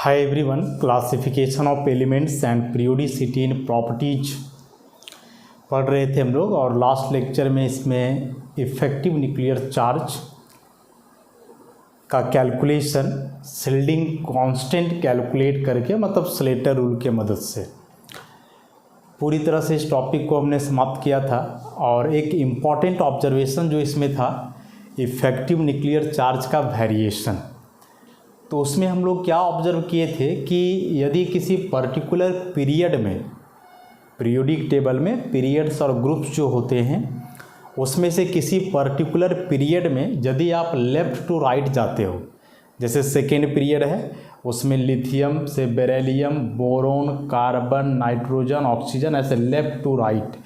Hi everyone, classification of elements and periodicity in properties पढ़ रहे थे हम लोग। और लास्ट लेक्चर में इसमें इफेक्टिव न्यूक्लियर चार्ज का कैलकुलेशन शिल्डिंग कांस्टेंट कैलकुलेट करके, मतलब स्लेटर रूल के मदद से पूरी तरह से इस टॉपिक को हमने समाप्त किया था। और एक इम्पॉर्टेंट ऑब्जर्वेशन जो इसमें था, इफेक्टिव न्यूक्लियर चार्ज का वेरिएशन। तो उसमें हम लोग क्या ऑब्जर्व किए थे कि यदि किसी पर्टिकुलर पीरियड में, पीरियोडिक टेबल में पीरियड्स और ग्रुप्स जो होते हैं, उसमें से किसी पर्टिकुलर पीरियड में यदि आप लेफ़्ट टू राइट जाते हो, जैसे सेकेंड पीरियड है उसमें लिथियम से beryllium, boron, carbon, nitrogen, oxygen, ऐसे लेफ़्ट टू राइट,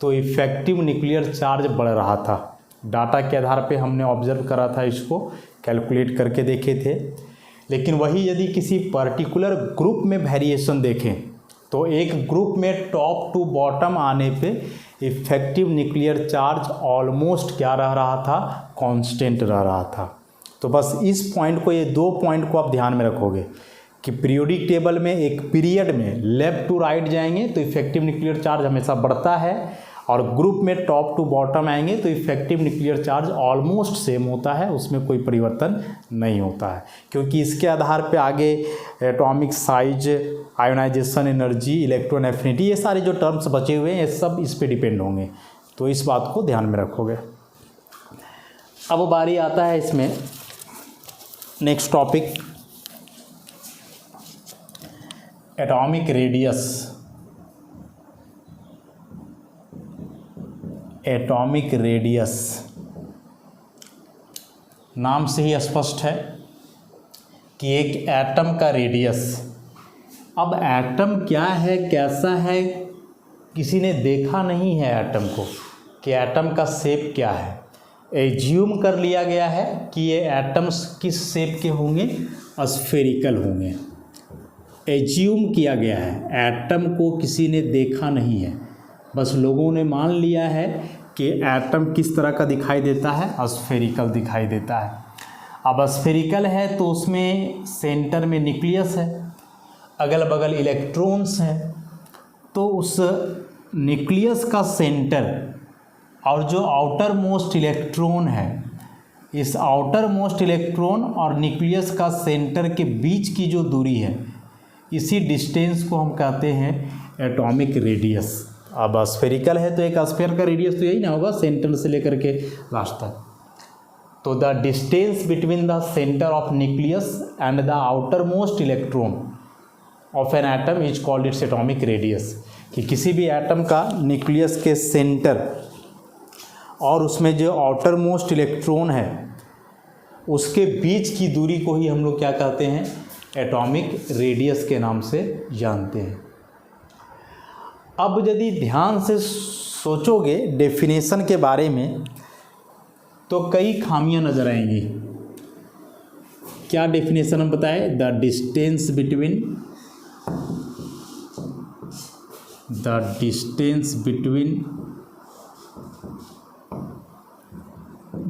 तो इफेक्टिव न्यूक्लियर चार्ज बढ़ रहा था। डाटा के आधार पे हमने ऑब्जर्व करा था, इसको कैलकुलेट करके देखे थे। लेकिन वही यदि किसी पर्टिकुलर ग्रुप में वेरिएशन देखें तो एक ग्रुप में टॉप टू बॉटम आने पे इफेक्टिव न्यूक्लियर चार्ज ऑलमोस्ट क्या रह रहा था, कांस्टेंट रह रहा था। तो बस इस पॉइंट को, ये दो पॉइंट को आप ध्यान में रखोगे कि पीरियोडिक टेबल में एक पीरियड में लेफ़्ट टू राइट जाएंगे तो इफेक्टिव न्यूक्लियर चार्ज हमेशा बढ़ता है, और ग्रुप में टॉप टू बॉटम आएंगे तो effective nuclear charge almost same होता है, उसमें कोई परिवर्तन नहीं होता है। क्योंकि इसके आधार पे आगे atomic size, ionization energy, electron affinity, ये सारे जो टर्म्स बचे हुए हैं ये सब इस पे डिपेंड होंगे। तो इस बात को ध्यान में रखोगे। अब बारी आता है इसमें next topic, atomic radius. Atomic radius नाम से ही स्पष्ट है कि एक एटम का रेडियस। अब एटम क्या है, कैसा है, किसी ने देखा नहीं है एटम को कि एटम का शेप क्या है। एज्यूम कर लिया गया है कि ये एटम्स किस शेप के होंगे, स्फेरिकल होंगे। एज्यूम किया गया है, एटम को किसी ने देखा नहीं है, बस लोगों ने मान लिया है कि एटम किस तरह का दिखाई देता है, स्फेरिकल दिखाई देता है। अब स्फेरिकल है तो उसमें सेंटर में न्यूक्लियस है, अगल बगल इलेक्ट्रॉन्स हैं। तो उस न्यूक्लियस का सेंटर और जो आउटर मोस्ट इलेक्ट्रॉन है, इस आउटर मोस्ट इलेक्ट्रॉन और न्यूक्लियस का सेंटर के बीच की जो दूरी है, इसी डिस्टेंस को हम कहते हैं एटॉमिक रेडियस। अब स्फेरिकल है तो एक स्फीयर का रेडियस तो यही ना होगा, सेंटर से लेकर के लास्ट तक। तो the distance between the centre of nucleus and the outer most electron of an atom is called its atomic radius. कि किसी भी एटम का न्यूक्लियस के सेंटर और उसमें जो आउटर मोस्ट इलेक्ट्रॉन है उसके बीच की दूरी को ही हम लोग क्या कहते हैं, एटॉमिक रेडियस के नाम से जानते हैं। अब यदि ध्यान से सोचोगे डेफिनेशन के बारे में तो कई खामियां नजर आएंगी। क्या डेफिनेशन हम बताए, the distance between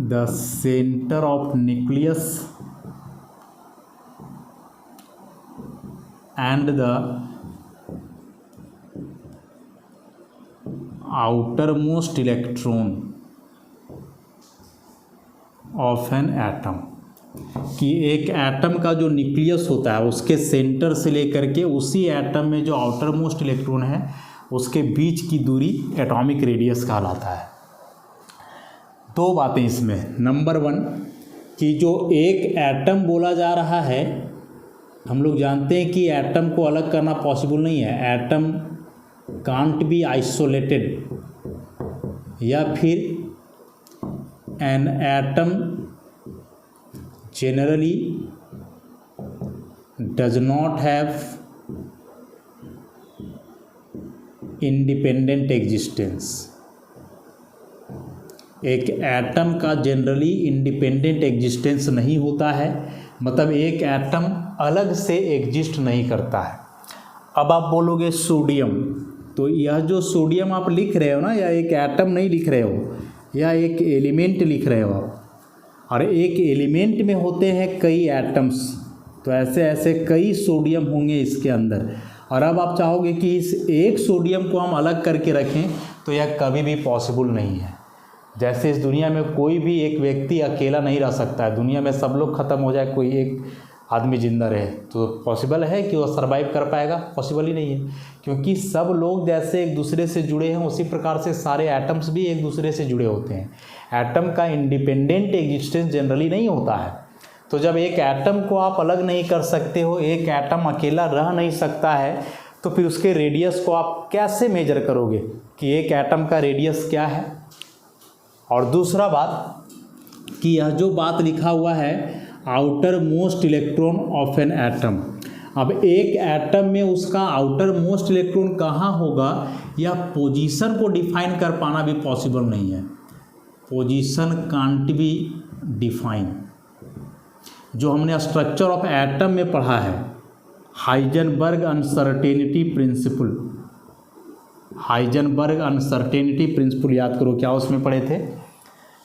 the centre of nucleus and the outermost electron of an atom. कि एक एटम का जो न्यूक्लियस होता है उसके सेंटर से लेकर के उसी एटम में जो आउटर मोस्ट इलेक्ट्रॉन है उसके बीच की दूरी एटॉमिक रेडियस कहलाता है। दो बातें इसमें, नंबर वन कि जो एक एटम बोला जा रहा है, हम लोग जानते हैं कि एटम को अलग करना पॉसिबल नहीं है। एटम can't be isolated, या फिर an atom generally does not have independent existence। एक एटम का जनरली इंडिपेंडेंट एग्जिस्टेंस नहीं होता है, मतलब एक एटम अलग से एग्जिस्ट नहीं करता है। अब आप बोलोगे सोडियम, तो यह जो सोडियम आप लिख रहे हो ना, या एक एटम नहीं लिख रहे हो, या एक एलिमेंट लिख रहे हो आप। और एक एलिमेंट में होते हैं कई एटम्स, तो ऐसे ऐसे कई सोडियम होंगे इसके अंदर। और अब आप चाहोगे कि इस एक सोडियम को हम अलग करके रखें, तो यह कभी भी पॉसिबल नहीं है। जैसे इस दुनिया में कोई भी एक व्यक्ति अकेला नहीं रह सकता है, दुनिया में सब लोग ख़त्म हो जाए, कोई एक आदमी जिंदा रहे, तो पॉसिबल है कि वो सरवाइव कर पाएगा? पॉसिबल ही नहीं है, क्योंकि सब लोग जैसे एक दूसरे से जुड़े हैं, उसी प्रकार से सारे एटम्स भी एक दूसरे से जुड़े होते हैं। एटम का इंडिपेंडेंट एग्जिस्टेंस जनरली नहीं होता है। तो जब एक एटम को आप अलग नहीं कर सकते हो, एक एटम अकेला रह नहीं सकता है, तो फिर उसके रेडियस को आप कैसे मेजर करोगे कि एक एटम का रेडियस क्या है? और दूसरा बात कि यह जो बात लिखा हुआ है outer most electron of an atom, अब एक एटम में उसका आउटर मोस्ट इलेक्ट्रॉन कहाँ होगा, या पोजीशन को डिफाइन कर पाना भी पॉसिबल नहीं है। Position can't be define. जो हमने स्ट्रक्चर ऑफ एटम में पढ़ा है, Heisenberg uncertainty principle, Heisenberg uncertainty principle याद करो, क्या उसमें पढ़े थे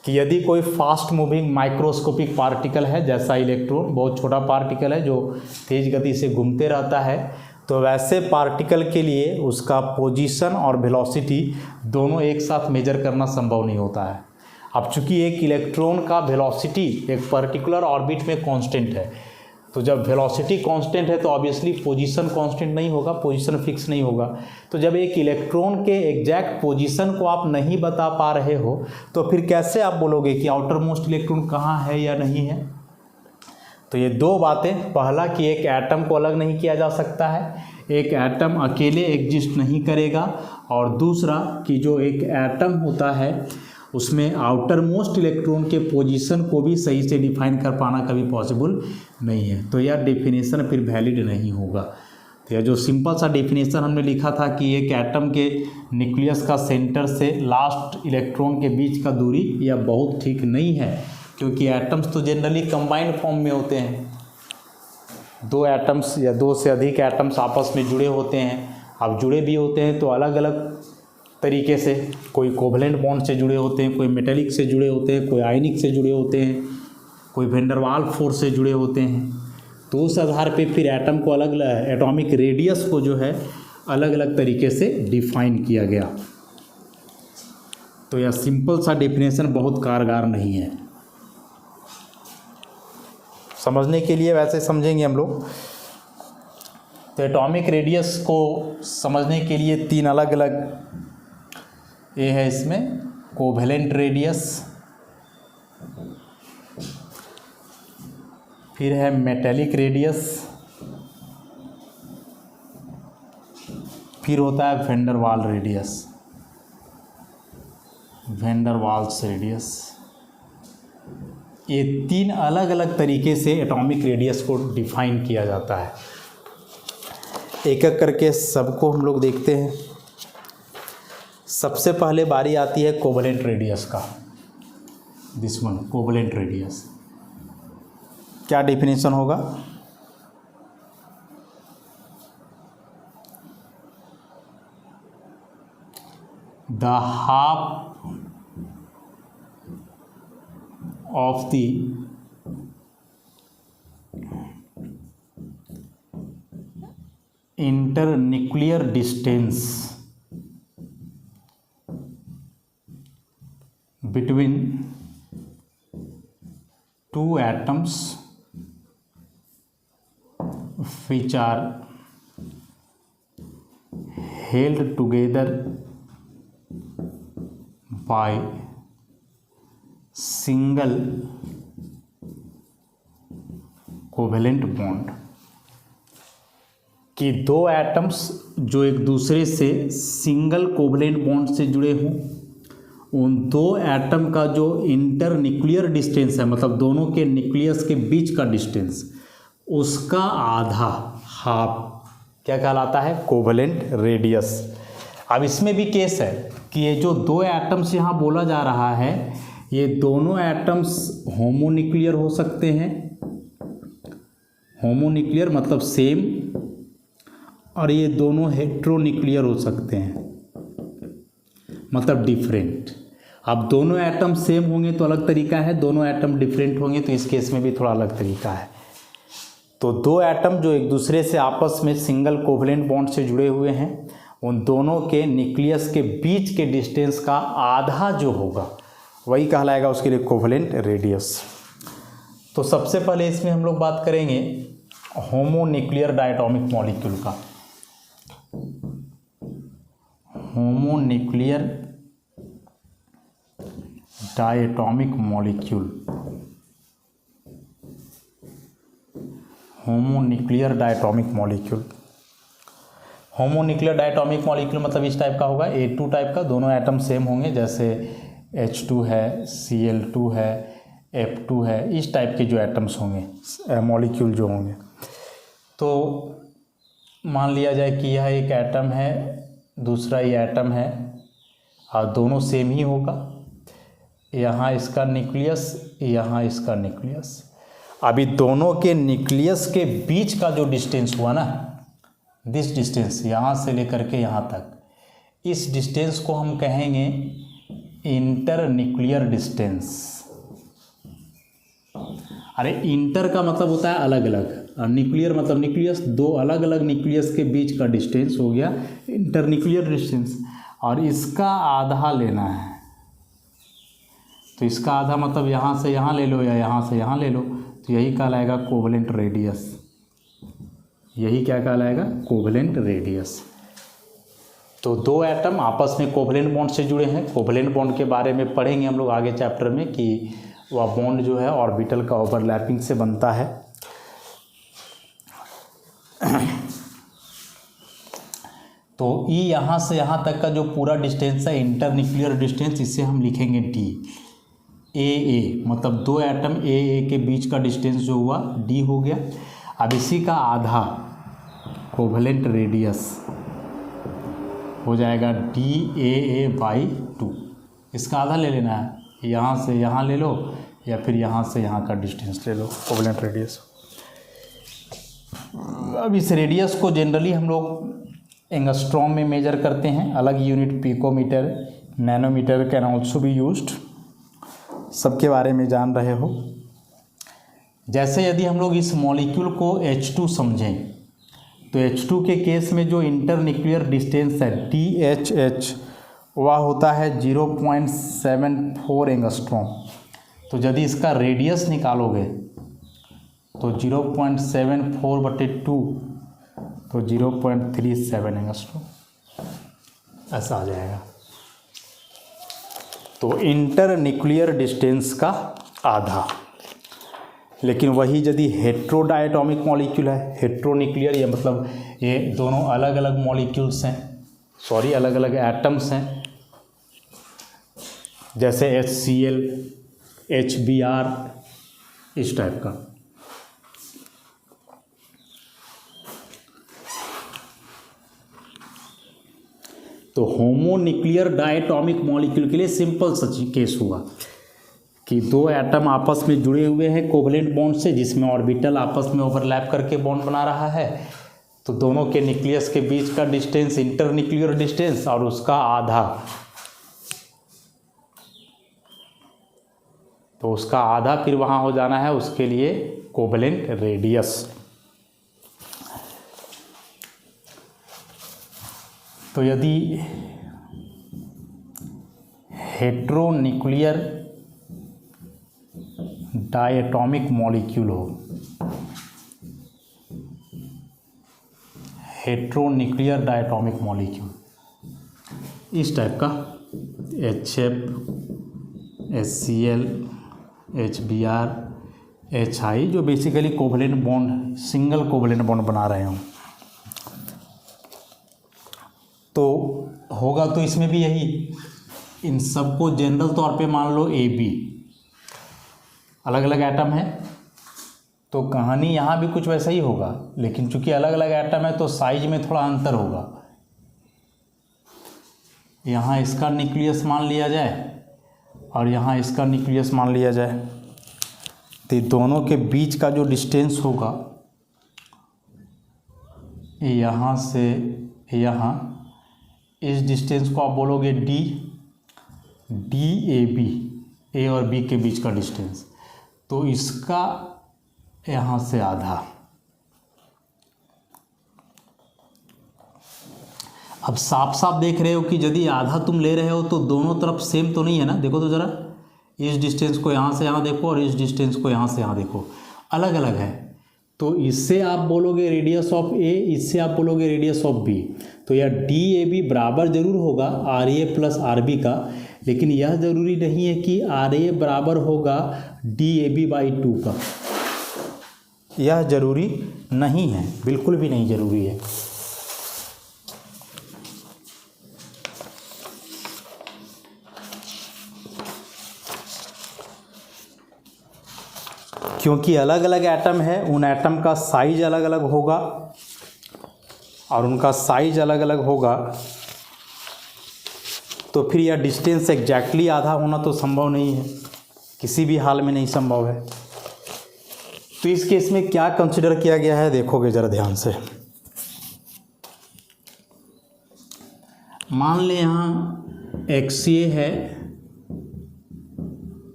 कि यदि कोई फास्ट मूविंग माइक्रोस्कोपिक पार्टिकल है, जैसा इलेक्ट्रॉन बहुत छोटा पार्टिकल है जो तेज़ गति से घूमते रहता है, तो वैसे पार्टिकल के लिए उसका पोजीशन और वेलोसिटी दोनों एक साथ मेजर करना संभव नहीं होता है। अब चूंकि एक इलेक्ट्रॉन का वेलोसिटी एक पर्टिकुलर ऑर्बिट में कांस्टेंट है, तो जब वेलोसिटी कांस्टेंट है तो ऑब्वियसली पोजीशन कांस्टेंट नहीं होगा, पोजीशन फिक्स नहीं होगा। तो जब एक इलेक्ट्रॉन के एग्जैक्ट पोजीशन को आप नहीं बता पा रहे हो, तो फिर कैसे आप बोलोगे कि आउटर मोस्ट इलेक्ट्रॉन कहाँ है या नहीं है? तो ये दो बातें, पहला कि एक एटम को अलग नहीं किया जा सकता है, एक एटम अकेले एग्जिस्ट नहीं करेगा, और दूसरा कि जो एक एटम होता है उसमें आउटर मोस्ट इलेक्ट्रॉन के पोजीशन को भी सही से डिफाइन कर पाना कभी पॉसिबल नहीं है। तो यह डेफिनेशन फिर वैलिड नहीं होगा। तो यह जो सिंपल सा डेफिनेशन हमने लिखा था कि एक एटम के न्यूक्लियस का सेंटर से लास्ट इलेक्ट्रॉन के बीच का दूरी, यह बहुत ठीक नहीं है, क्योंकि एटम्स तो जनरली कंबाइंड फॉर्म में होते हैं। दो एटम्स या दो से अधिक एटम्स आपस में जुड़े होते हैं। अब जुड़े भी होते हैं तो अलग अलग तरीके से, कोई कोवलेंट बॉन्ड से जुड़े होते हैं, कोई मेटेलिक से जुड़े होते हैं, कोई आयनिक से जुड़े होते हैं, कोई वेंडरवाल फोर्स से जुड़े होते हैं। तो उस आधार पे फिर एटम को अलग एटॉमिक रेडियस को जो है अलग अलग तरीके से डिफाइन किया गया। तो यह सिंपल सा डेफिनेशन बहुत कारगर नहीं है। समझने के लिए वैसे समझेंगे हम लोग, तो एटॉमिक रेडियस को समझने के लिए तीन अलग अलग ये है इसमें, कोवेलेंट रेडियस, फिर है मेटेलिक रेडियस, फिर होता है वेंडरवाल रेडियस, वेंडरवाल्स रेडियस। ये तीन अलग अलग तरीके से एटॉमिक रेडियस को डिफाइन किया जाता है। एक एक करके सबको हम लोग देखते हैं। सबसे पहले बारी आती है कोवेलेंट रेडियस का। दिस वन, कोवेलेंट रेडियस, क्या डेफिनेशन होगा? The half of the internuclear distance between two atoms which are held together by single covalent bond, कि दो एटम्स जो एक दूसरे से सिंगल कोवलेंट बॉन्ड से जुड़े हों, उन दो एटम का जो इंटरन्यूक्लियर डिस्टेंस है, मतलब दोनों के न्यूक्लियस के बीच का डिस्टेंस, उसका आधा, हाफ, क्या कहलाता है? Covalent radius. अब इसमें भी केस है कि ये जो दो एटम्स यहाँ बोला जा रहा है, ये दोनों एटम्स होमोन्यूक्लियर हो सकते हैं। होमोन्यूक्लियर मतलब सेम, और ये दोनों हेट्रोन्यूक्लियर हो सकते हैं, मतलब डिफरेंट। अब दोनों एटम सेम होंगे तो अलग तरीका है, दोनों एटम डिफरेंट होंगे तो इस केस में भी थोड़ा अलग तरीका है। तो दो एटम जो एक दूसरे से आपस में सिंगल कोवलेंट बॉन्ड से जुड़े हुए हैं, उन दोनों के न्यूक्लियस के बीच के डिस्टेंस का आधा जो होगा वही कहलाएगा उसके लिए कोवलेंट रेडियस। तो सबसे पहले इसमें हम लोग बात करेंगे होमोन्यूक्लियर डायटोमिक मॉलिक्यूल का। Homonuclear diatomic molecule, homonuclear diatomic molecule. Homonuclear diatomic molecule मतलब इस टाइप का होगा, A2 टाइप का, दोनों एटम सेम होंगे, जैसे H2 है, Cl2 है, F2 है, इस टाइप के जो एटम्स होंगे, मॉलिक्यूल जो होंगे। तो मान लिया जाए कि यह एक एटम है, दूसरा ये एटम है, और दोनों सेम ही होगा। यहाँ इसका न्यूक्लियस, यहाँ इसका न्यूक्लियस। अभी दोनों के न्यूक्लियस के बीच का जो डिस्टेंस हुआ ना, दिस डिस्टेंस यहाँ से लेकर के यहाँ तक, इस डिस्टेंस को हम कहेंगे इंटर न्यूक्लियर डिस्टेंस। अरे इंटर का मतलब होता है अलग अलग, और न्यूक्लियर मतलब न्यूक्लियस, दो अलग अलग न्यूक्लियस के बीच का डिस्टेंस हो गया इंटर न्यूक्लियर डिस्टेंस। और इसका आधा लेना है, तो इसका आधा मतलब यहाँ से यहाँ ले लो या यहाँ से यहाँ ले लो, तो यही कहलाएगा कोवलेंट रेडियस। यही क्या कहलाएगा? Covalent radius. तो दो एटम आपस में कोवलेंट बॉन्ड से जुड़े हैं। कोवलेंट बॉन्ड के बारे में पढ़ेंगे हम लोग आगे चैप्टर में कि वह बॉन्ड जो है ऑर्बिटल का ओवरलैपिंग से बनता है। तो ई यहाँ से यहाँ तक का जो पूरा डिस्टेंस है, इंटर न्यूक्लियर डिस्टेंस, इसे हम लिखेंगे डी। ए मतलब दो एटम ए के बीच का डिस्टेंस जो हुआ डी हो गया। अब इसी का आधा कोवलेंट रेडियस हो जाएगा DAA/2। इसका आधा ले लेना है, यहाँ से यहाँ ले लो या फिर यहाँ से यहाँ का डिस्टेंस ले लो, कोवलेंट रेडियस। अब इस रेडियस को जनरली हम लोग एंगस्ट्रॉम में मेजर करते हैं, अलग unit picometer, nanometer can also be used, सबके बारे में जान रहे हो। जैसे यदि हम लोग इस मॉलिक्यूल को H2 समझें, तो H2 के केस में जो इंटर न्यूक्लियर डिस्टेंस है DHH, वह होता है 0.74 एंगस्ट्रॉम। तो यदि इसका रेडियस निकालोगे तो 0.74/2 तो 0.37 एंगस्ट्रॉम ऐसा आ जाएगा। तो इंटर न्यूक्लियर डिस्टेंस का आधा। लेकिन वही यदि हेट्रोडायटोमिक मॉलिक्यूल है, हेट्रोन्यूक्लियर ये मतलब ये दोनों अलग अलग मॉलिक्यूल्स हैं, सॉरी अलग अलग एटम्स हैं, जैसे HCl, HBr, इस टाइप का। तो होमोन्यूक्लियर डायटोमिक मॉलिक्यूल के लिए सिंपल सा केस हुआ कि दो एटम आपस में जुड़े हुए हैं कोवलेंट बॉन्ड से, जिसमें ऑर्बिटल आपस में ओवरलैप करके बॉन्ड बना रहा है। तो दोनों के न्यूक्लियस के बीच का डिस्टेंस इंटर न्यूक्लियर डिस्टेंस और उसका आधा, तो उसका आधा फिर वहाँ हो जाना है, उसके लिए कोवलेंट रेडियस। तो यदि हेट्रोन्यूक्लियर डायटोमिक मॉलिक्यूल हो, हेट्रोन्यूक्लियर डायटोमिक मॉलिक्यूल इस टाइप का, HF, HCl, HBr, HI, जो basically covalent bond, single covalent bond बना रहे हों, तो होगा तो इसमें भी यही। इन सबको जनरल तौर पे मान लो AB, अलग अलग एटम है, तो कहानी यहाँ भी कुछ वैसा ही होगा, लेकिन चूंकि अलग अलग एटम है तो साइज में थोड़ा अंतर होगा। यहाँ इसका न्यूक्लियस मान लिया जाए और यहाँ इसका न्यूक्लियस मान लिया जाए, तो दोनों के बीच का जो डिस्टेंस होगा यहाँ से यहाँ, इस डिस्टेंस को आप बोलोगे DAB, A और B के बीच का डिस्टेंस। तो इसका यहाँ से आधा, अब साफ साफ देख रहे हो कि यदि आधा तुम ले रहे हो तो दोनों तरफ सेम तो नहीं है ना। देखो तो ज़रा, इस डिस्टेंस को यहाँ से यहाँ देखो और इस डिस्टेंस को यहाँ से यहाँ देखो, अलग अलग है। तो इससे आप बोलोगे रेडियस ऑफ ए, इससे आप बोलोगे रेडियस ऑफ बी। तो यह डी ए बी बराबर ज़रूर होगा R A plus R B का, लेकिन यह ज़रूरी नहीं है कि आर ए बराबर होगा डी ए बी बाई 2 का। यह ज़रूरी नहीं है, बिल्कुल भी नहीं ज़रूरी है। क्योंकि अलग अलग एटम है, उन एटम का साइज अलग अलग होगा और उनका साइज अलग अलग होगा, तो फिर यह डिस्टेंस एग्जैक्टली आधा होना तो संभव नहीं है, किसी भी हाल में नहीं संभव है। तो इस केस में क्या कंसिडर किया गया है, देखोगे ज़रा ध्यान से। मान लें यहाँ XA है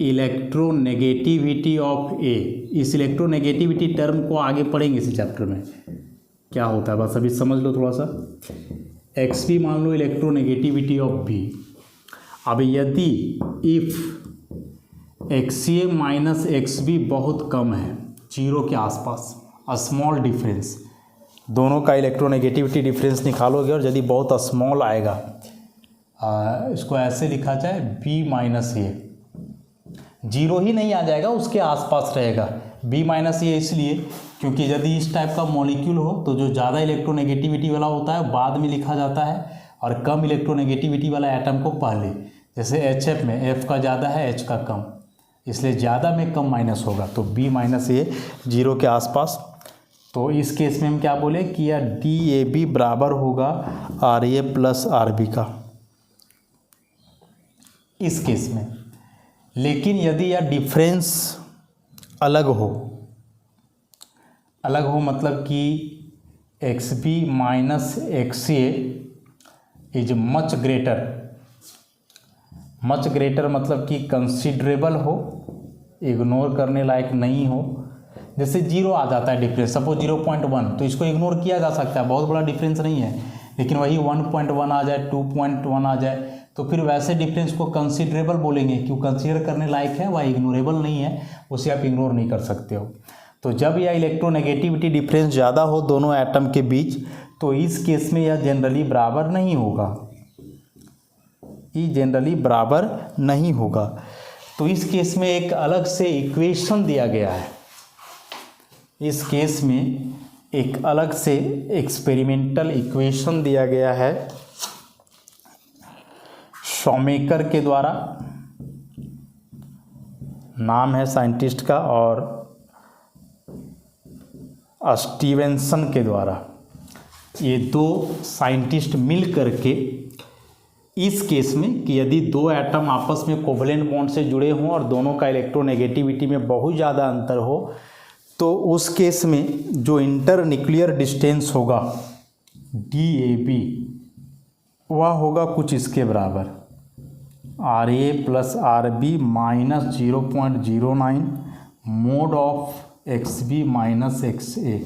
इलेक्ट्रोनेगेटिविटी ऑफ ए। इस इलेक्ट्रोनेगेटिविटी टर्म को आगे पढ़ेंगे इस चैप्टर में क्या होता है, बस अभी समझ लो थोड़ा सा। XB मान लो इलेक्ट्रोनेगेटिविटी ऑफ बी। अब यदि इफ XA माइनस XB बहुत कम है, 0 के आसपास, स्मॉल डिफरेंस, दोनों का इलेक्ट्रोनेगेटिविटी डिफरेंस निकालोगे और यदि बहुत स्मॉल आएगा, इसको ऐसे लिखा जाए B माइनस ए, 0 ही नहीं आ जाएगा, उसके आसपास रहेगा। B माइनस ए इसलिए क्योंकि यदि इस टाइप का मॉलिक्यूल हो तो जो ज़्यादा इलेक्ट्रोनेगेटिविटी वाला होता है बाद में लिखा जाता है, और कम इलेक्ट्रोनेगेटिविटी वाला एटम को पहले। जैसे HF में F का ज़्यादा है, H का कम, इसलिए ज़्यादा में कम माइनस होगा, तो B माइनस ए 0 के आसपास। तो इस केस में हम क्या बोले कि यह DAB बराबर होगा RA प्लस RB का, इस केस में। लेकिन यदि यह डिफरेंस अलग हो मतलब कि XB minus XA is much greater मतलब कि कंसिडरेबल हो, इग्नोर करने लायक नहीं हो। जैसे 0 आ जाता है डिफरेंस, सपोज 0.1, तो इसको इग्नोर किया जा सकता है, बहुत बड़ा डिफरेंस नहीं है। लेकिन वही 1.1 आ जाए, 2.1 आ जाए, तो फिर वैसे डिफरेंस को कंसिडरेबल बोलेंगे, क्यों कंसीडर करने लायक है, वह इग्नोरेबल नहीं है, उसे आप इग्नोर नहीं कर सकते हो। तो जब यह इलेक्ट्रोनेगेटिविटी डिफरेंस ज़्यादा हो दोनों एटम के बीच, तो इस केस में यह जनरली बराबर नहीं होगा, ये जनरली बराबर नहीं होगा। तो इस केस में एक अलग से इक्वेशन दिया गया है, इस केस में एक अलग से एक्सपेरिमेंटल इक्वेशन दिया गया है शॉमेकर के द्वारा, नाम है साइंटिस्ट का, और स्टीवेंसन के द्वारा। ये दो साइंटिस्ट मिल करके इस केस में कि यदि दो एटम आपस में कोवलेंट बॉन्ड से जुड़े हों और दोनों का इलेक्ट्रोनेगेटिविटी में बहुत ज़्यादा अंतर हो, तो उस केस में जो इंटर न्यूक्लियर डिस्टेंस होगा DAB, वह होगा कुछ इसके बराबर, RA plus RB minus 0.09 mode of XB minus XA।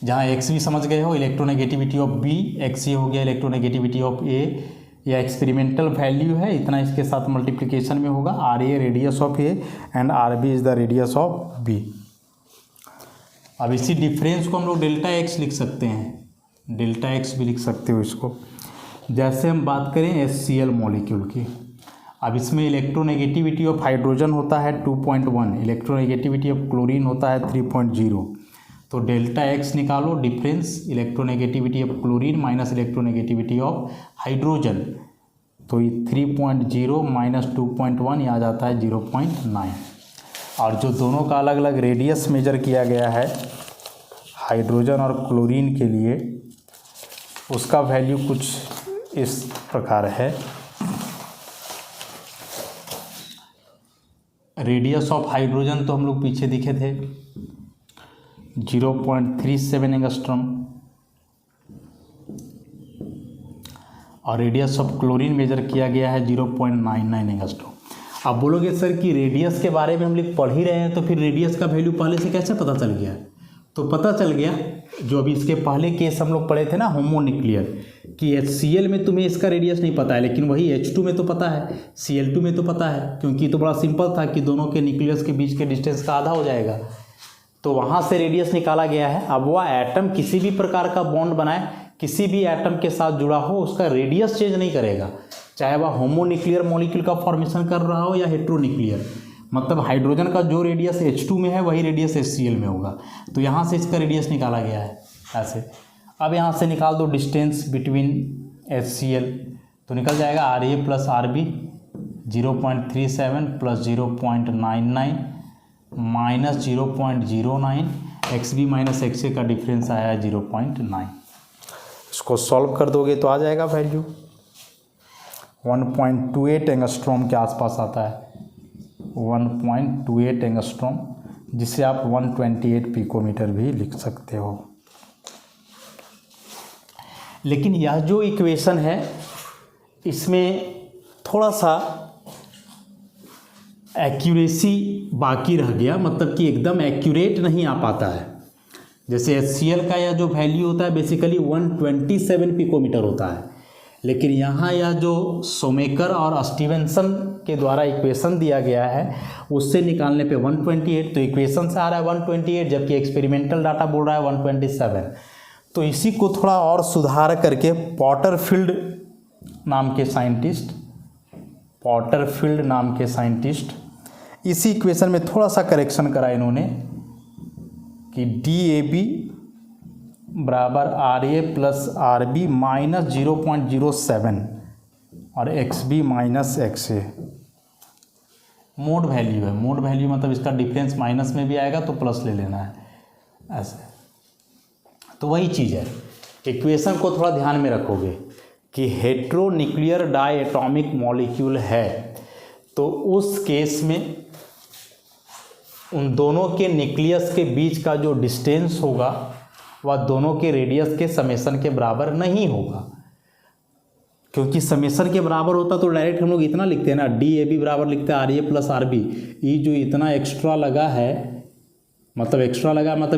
जहाँ XB समझ गए हो इलेक्ट्रोनेगेटिविटी ऑफ B, XA हो गया इलेक्ट्रोनेगेटिविटी ऑफ A, या एक्सपेरिमेंटल वैल्यू है, इतना इसके साथ मल्टीप्लिकेशन में होगा। RA radius of A and RB is the radius of B। अब इसी डिफरेंस को हम लोग डेल्टा X लिख सकते हैं, डेल्टा X भी लिख सकते हो इसको। जैसे हम बात करें HCl मॉलिक्यूल की, अब इसमें इलेक्ट्रोनेगेटिविटी ऑफ हाइड्रोजन होता है 2.1, इलेक्ट्रोनेगेटिविटी ऑफ क्लोरीन होता है 3.0। तो डेल्टा X निकालो, difference electronegativity of chlorine minus electronegativity of hydrogen, तो ये 3.0 माइनस 2.1 ये आ जाता है 0.9। और जो दोनों का अलग अलग रेडियस मेजर किया गया है हाइड्रोजन और क्लोरीन के लिए, उसका वैल्यू कुछ इस प्रकार है। रेडियस ऑफ हाइड्रोजन तो हम लोग पीछे दिखे थे 0.37 एंगस्ट्रॉम, और रेडियस ऑफ क्लोरीन मेजर किया गया है 0.99 एंगस्ट्रॉम। आप बोलोगे सर कि रेडियस के बारे में हम लोग पढ़ ही रहे हैं, तो फिर रेडियस का वैल्यू पहले से कैसे पता चल गया? तो पता चल गया जो अभी इसके पहले केस हम लोग पढ़े थे ना होमोन्यूक्लियर, कि HCl में तुम्हें इसका रेडियस नहीं पता है, लेकिन वही H2 में तो पता है, Cl2 में तो पता है, क्योंकि तो बड़ा सिंपल था कि दोनों के न्यूक्लियस के बीच के डिस्टेंस का आधा हो जाएगा, तो वहाँ से रेडियस निकाला गया है। अब वह एटम किसी भी प्रकार का बॉन्ड बनाए, किसी भी एटम के साथ जुड़ा हो, उसका रेडियस चेंज नहीं करेगा, चाहे वह होमोन्यूक्लियर मॉलिक्यूल का फॉर्मेशन कर रहा हो या हेट्रोन्यूक्लियर। मतलब हाइड्रोजन का जो रेडियस H2 में है वही रेडियस HCl में होगा। तो यहाँ से इसका रेडियस निकाला गया है ऐसे। अब यहाँ से निकाल दो डिस्टेंस बिटवीन HCl, तो निकल जाएगा RA plus RB 0.37 plus 0.99 minus 0.09, XB minus XA का डिफरेंस आया है 0.9। इसको सॉल्व कर दोगे तो आ जाएगा वैल्यू 1.28 एंगस्ट्रॉम के आसपास आता है, 1.28 एंगस्ट्रॉम, जिसे आप 128 पिकोमीटर भी लिख सकते हो। लेकिन यह जो इक्वेशन है इसमें थोड़ा सा एक्यूरेसी बाकी रह गया, मतलब कि एकदम एक्यूरेट नहीं आ पाता है। जैसे HCl का यह जो वैल्यू होता है बेसिकली 127 पिकोमीटर होता है, लेकिन यहाँ यह जो सोमेकर और स्टीवेंसन के द्वारा इक्वेशन दिया गया है उससे निकालने पे 128, तो इक्वेशन से आ रहा है 128, जबकि एक्सपेरिमेंटल डाटा बोल रहा है 127। तो इसी को थोड़ा और सुधार करके पॉटरफील्ड नाम के साइंटिस्ट इसी इक्वेशन में थोड़ा सा करेक्शन करा इन्होंने कि DAB बराबर RA प्लस RB माइनस 0.07 और XB minus XA mode value है। मोड वैल्यू मतलब इसका डिफरेंस माइनस में भी आएगा तो प्लस ले लेना है ऐसे। तो वही चीज़ है, इक्वेशन को थोड़ा ध्यान में रखोगे कि हेट्रोन्यूक्लियर डायटॉमिक मॉलिक्यूल है, तो उस केस में उन दोनों के न्यूक्लियस के बीच का जो डिस्टेंस होगा वह दोनों के रेडियस के समेशन के बराबर नहीं होगा, क्योंकि समेशन के बराबर होता तो डायरेक्ट हम लोग इतना लिखते हैं ना, DAB बराबर लिखते हैं RA प्लस RB। ये जो इतना एक्स्ट्रा लगा है, मतलब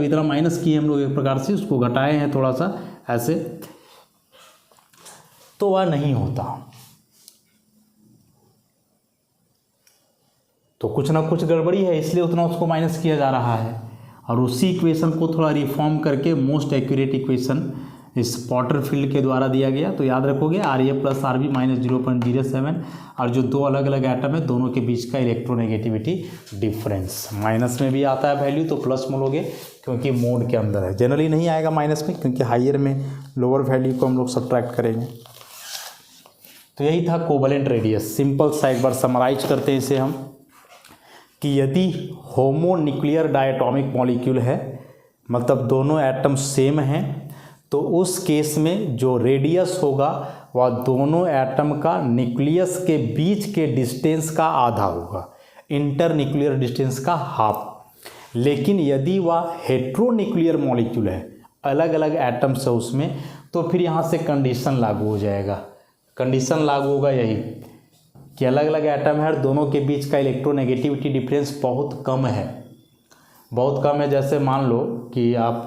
इतना माइनस किए हम लोग एक प्रकार से, उसको घटाए हैं थोड़ा सा ऐसे, तो वह नहीं होता। तो कुछ ना कुछ गड़बड़ी है, इसलिए उतना उसको माइनस किया जा रहा है। और उसी इक्वेशन को थोड़ा रिफॉर्म करके मोस्ट एक्यूरेट इक्वेशन इस पॉटरफील्ड के द्वारा दिया गया। तो याद रखोगे RA प्लस RB माइनस 0.07, और जो दो अलग अलग एटम है दोनों के बीच का इलेक्ट्रोनेगेटिविटी डिफरेंस, माइनस में भी आता है वैल्यू तो प्लस बोलोगे क्योंकि मोड के अंदर है। जनरली नहीं आएगा माइनस में, क्योंकि हाइयर में लोअर वैल्यू को हम लोग सब्ट्रैक्ट करेंगे। तो यही था कोवलेंट रेडियस। सिंपल सा एक बार समराइज करते हैं इसे हम, कि यदि होमोन्यूक्लियर डायटॉमिक मॉलिक्यूल है, मतलब दोनों एटम सेम हैं, तो उस केस में जो रेडियस होगा वह दोनों एटम का न्यूक्लियस के बीच के डिस्टेंस का आधा होगा, इंटरन्यूक्लियर डिस्टेंस का हाफ। लेकिन यदि वह हेट्रोन्यूक्लियर मॉलिक्यूल है, अलग अलग एटम्स है उसमें, तो फिर यहाँ से कंडीशन लागू हो जाएगा। कंडीशन लागू होगा यही कि अलग अलग एटम है और दोनों के बीच का इलेक्ट्रोनेगेटिविटी डिफरेंस बहुत कम है, बहुत कम है। जैसे मान लो कि आप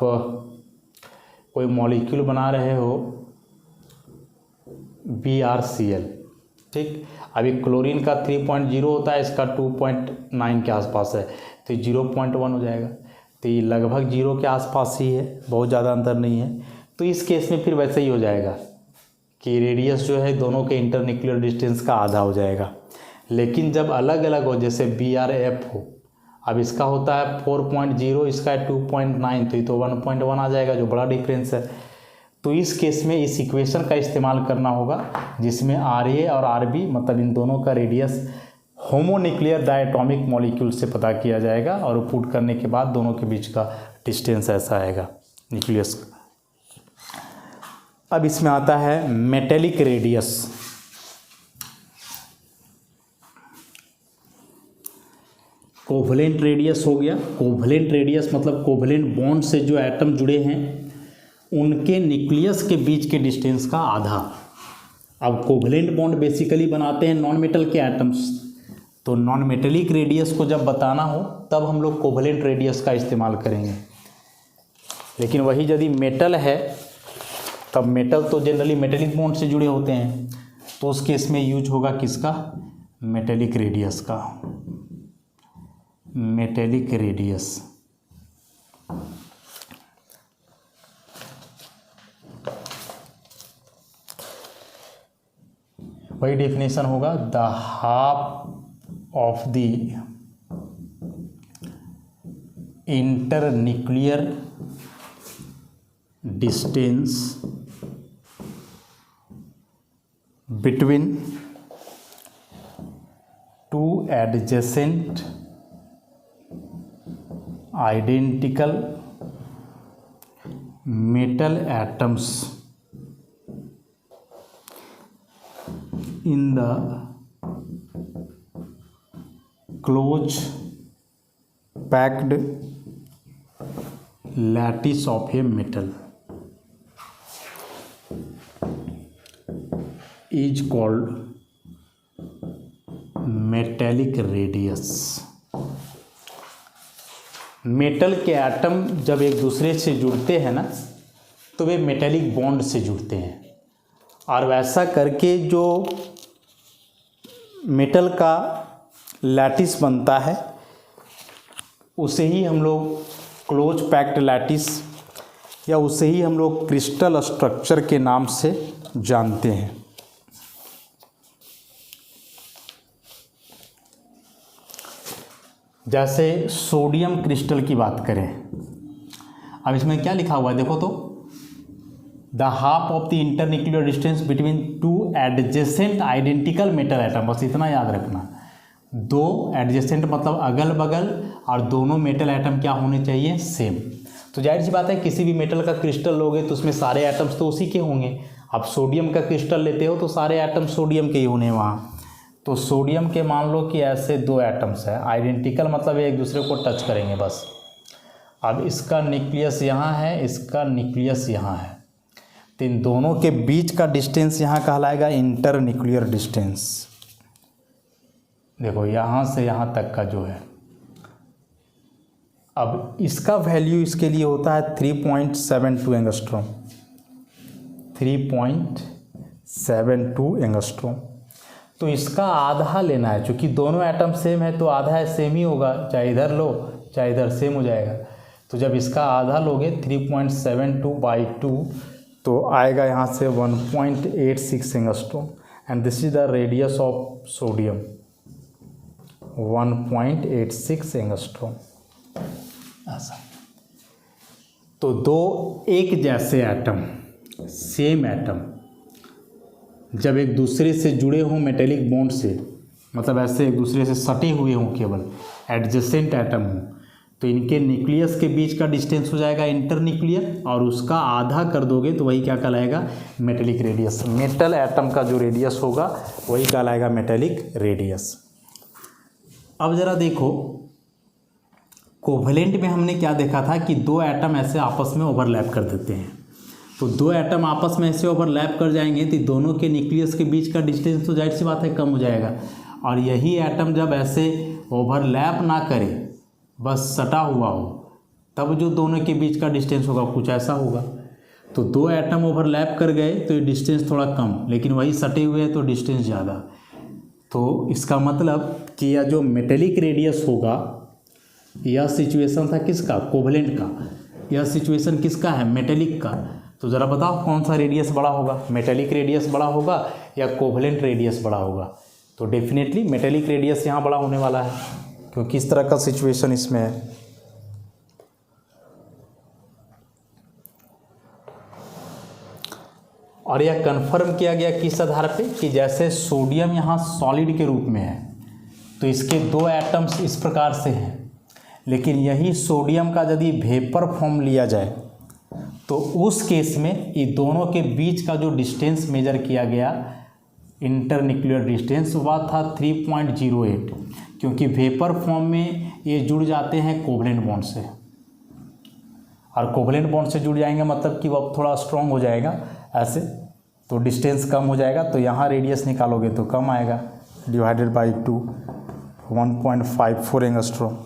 कोई मॉलिक्यूल बना रहे हो BrCl, ठीक। अभी क्लोरीन का 3.0 होता है, इसका 2.9 के आसपास है, तो 0.1 हो जाएगा। तो ये लगभग 0 के आसपास ही है, बहुत ज़्यादा अंतर नहीं है। तो इस केस में फिर वैसे ही हो जाएगा कि रेडियस जो है दोनों के इंटरन्यूक्लियर डिस्टेंस का आधा हो जाएगा। लेकिन जब अलग अलग हो, जैसे BrF हो, अब इसका होता है 4.0, इसका है 2.9, तो ये तो 1.1 आ जाएगा, जो बड़ा डिफरेंस है। तो इस केस में इस इक्वेशन का इस्तेमाल करना होगा जिसमें RA और RB मतलब इन दोनों का रेडियस होमोन्यूक्लियर डायटॉमिक मॉलिक्यूल से पता किया जाएगा, और पुट करने के बाद दोनों के बीच का डिस्टेंस ऐसा आएगा न्यूक्लियस का। अब इसमें आता है मेटेलिक रेडियस। कोवलेंट रेडियस हो गया। कोवलेंट रेडियस मतलब कोवलेंट बॉन्ड से जो एटम जुड़े हैं उनके न्यूक्लियस के बीच के डिस्टेंस का आधा। अब कोवलेंट बॉन्ड बेसिकली बनाते हैं नॉन मेटल के एटम्स, तो नॉन मेटेलिक रेडियस को जब बताना हो तब हम लोग कोवलेंट रेडियस का इस्तेमाल करेंगे। लेकिन वही यदि मेटल है तब मेटल तो जनरली मेटेलिक बॉन्ड से जुड़े होते हैं, तो उस केस में यूज होगा किसका, मेटेलिक रेडियस का, मेटेलिक रेडियस। वही डेफिनेशन होगा, the half of the internuclear distance between two adjacent identical metal atoms in the close packed lattice of a metal is called metallic radius। Metal के atom जब एक दूसरे से जुड़ते हैं ना तो वे मेटेलिक बॉन्ड से जुड़ते हैं, और वैसा करके जो मेटल का लैटिस बनता है उसे ही हम लोग क्लोज पैक्ड लैटिस या उसे ही हम लोग क्रिस्टल स्ट्रक्चर के नाम से जानते हैं। जैसे सोडियम क्रिस्टल की बात करें, अब इसमें क्या लिखा हुआ है देखो तो, the half of the internuclear distance between two adjacent identical metal atom, बस इतना याद रखना, दो एडजेसेंट मतलब अगल बगल, और दोनों मेटल एटम क्या होने चाहिए, सेम। तो जाहिर सी बात है किसी भी मेटल का क्रिस्टल लोगे तो उसमें सारे एटम्स तो उसी के होंगे। अब सोडियम का क्रिस्टल लेते हो तो सारे एटम सोडियम के ही होने वहाँ, तो सोडियम के मान लो कि ऐसे दो एटम्स है आइडेंटिकल, मतलब एक दूसरे को टच करेंगे बस। अब इसका न्यूक्लियस यहाँ है, इसका न्यूक्लियस यहाँ है, तो इन दोनों के बीच का डिस्टेंस यहाँ कहलाएगा इंटर न्यूक्लियर डिस्टेंस। देखो यहाँ से यहाँ तक का जो है, अब इसका वैल्यू इसके लिए होता है 3.72 एंगस्ट्रॉम, 3.72 एंगस्ट्रॉम। तो इसका आधा लेना है, क्योंकि दोनों एटम सेम है तो आधा सेम ही होगा, चाहे इधर लो चाहे इधर, सेम हो जाएगा। तो जब इसका आधा लोगे 3.72/2 तो आएगा यहाँ से 1.86 angstrom, and this is the radius of sodium, 1.86 angstrom. ऐसा तो दो एक जैसे एटम, सेम एटम जब एक दूसरे से जुड़े हों मेटेलिक बॉन्ड से, मतलब ऐसे एक दूसरे से सटे हुए हों, केवल एडजेसेंट एटम हों, तो इनके न्यूक्लियस के बीच का डिस्टेंस हो जाएगा इंटर न्यूक्लियर, और उसका आधा कर दोगे तो वही क्या कहलाएगा, मेटेलिक रेडियस। मेटल एटम का जो रेडियस होगा वही कहलाएगा मेटेलिक रेडियस। अब ज़रा देखो कोवेलेंट में हमने क्या देखा था कि दो एटम ऐसे आपस में ओवरलैप कर देते हैं, तो दो एटम आपस में ऐसे ओवरलैप कर जाएंगे तो दोनों के न्यूक्लियस के बीच का डिस्टेंस तो जाहिर सी बात है कम हो जाएगा, और यही एटम जब ऐसे ओवरलैप ना करे, बस सटा हुआ हो, तब जो दोनों के बीच का डिस्टेंस होगा कुछ ऐसा होगा। तो दो एटम ओवरलैप कर गए तो ये डिस्टेंस थोड़ा कम, लेकिन वही सटे हुए हैं तो डिस्टेंस ज़्यादा। तो इसका मतलब कि यह जो मेटेलिक रेडियस होगा, यह सिचुएशन था किसका, कोवेलेंट का, यह सिचुएशन किसका है, मेटेलिक का। तो ज़रा बताओ कौन सा रेडियस बड़ा होगा, मेटेलिक रेडियस बड़ा होगा या कोवेलेंट रेडियस बड़ा होगा। तो डेफिनेटली मेटेलिक रेडियस यहाँ बड़ा होने वाला है, क्योंकि इस तरह का सिचुएशन इसमें है। और यह कंफर्म किया गया किस आधार पे कि जैसे सोडियम यहाँ सॉलिड के रूप में है तो इसके दो एटम्स इस प्रकार से हैं, लेकिन यही सोडियम का यदि वेपर फॉर्म लिया जाए तो उस केस में ये दोनों के बीच का जो डिस्टेंस मेजर किया गया इंटर न्यूक्लियर डिस्टेंस वह था 3.08, क्योंकि वेपर फॉर्म में ये जुड़ जाते हैं कोवेलेंट बॉन्ड से, और कोवेलेंट बॉन्ड से जुड़ जाएंगे मतलब कि वह थोड़ा स्ट्रॉन्ग हो जाएगा ऐसे, तो डिस्टेंस कम हो जाएगा। तो यहाँ रेडियस निकालोगे तो कम आएगा, डिवाइडेड बाई 2, 1.54 एंगस्ट्रॉम।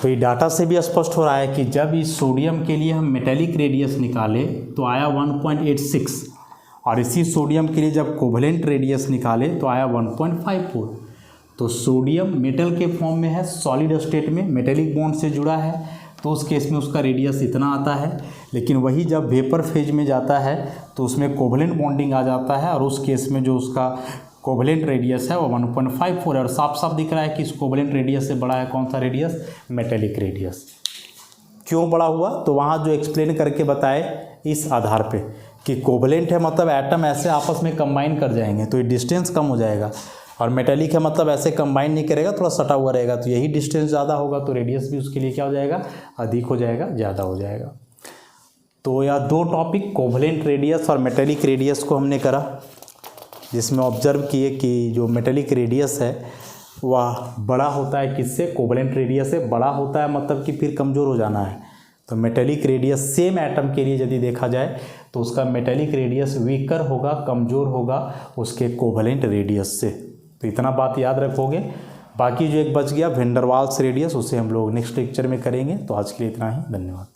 तो ये डाटा से भी स्पष्ट हो रहा है कि जब इस सोडियम के लिए हम मेटेलिक रेडियस निकाले तो आया 1.86 और इसी सोडियम के लिए जब कोवेलेंट रेडियस निकाले तो आया 1.54। तो सोडियम मेटल के फॉर्म में है, सॉलिड स्टेट में मेटेलिक बॉन्ड से जुड़ा है, तो उस केस में उसका रेडियस इतना आता है। लेकिन वही जब वेपर फेज में जाता है तो उसमें कोवेलेंट बॉन्डिंग आ जाता है और उस केस में जो उसका कोवेलेंट रेडियस है वो 1.54 है। और साफ साफ दिख रहा है कि इस कोवेलेंट रेडियस से बड़ा है कौन सा रेडियस, मेटेलिक रेडियस। क्यों बड़ा हुआ, तो वहाँ जो एक्सप्लेन करके बताए इस आधार पे कि कोवेलेंट है मतलब एटम ऐसे आपस में कंबाइन कर जाएंगे तो ये डिस्टेंस कम हो जाएगा, और मेटेलिक है मतलब ऐसे कंबाइन नहीं करेगा, थोड़ा सटा हुआ रहेगा, तो यही डिस्टेंस ज़्यादा होगा तो रेडियस भी उसके लिए क्या हो जाएगा, अधिक हो जाएगा, ज़्यादा हो जाएगा। तो यह दो टॉपिक कोवेलेंट रेडियस और मेटेलिक रेडियस को हमने करा, जिसमें ऑब्जर्व किए कि जो मेटेलिक रेडियस है वह बड़ा होता है किससे, कोवेलेंट रेडियस से बड़ा होता है, मतलब कि फिर कमज़ोर हो जाना है। तो मेटेलिक रेडियस सेम एटम के लिए यदि देखा जाए तो उसका मेटेलिक रेडियस वीकर होगा, कमज़ोर होगा उसके कोवेलेंट रेडियस से। तो इतना बात याद रखोगे। बाकी जो एक बच गया वेंडर वाल्स रेडियस, उसे हम लोग नेक्स्ट लेक्चर में करेंगे। तो आज के लिए इतना ही, धन्यवाद।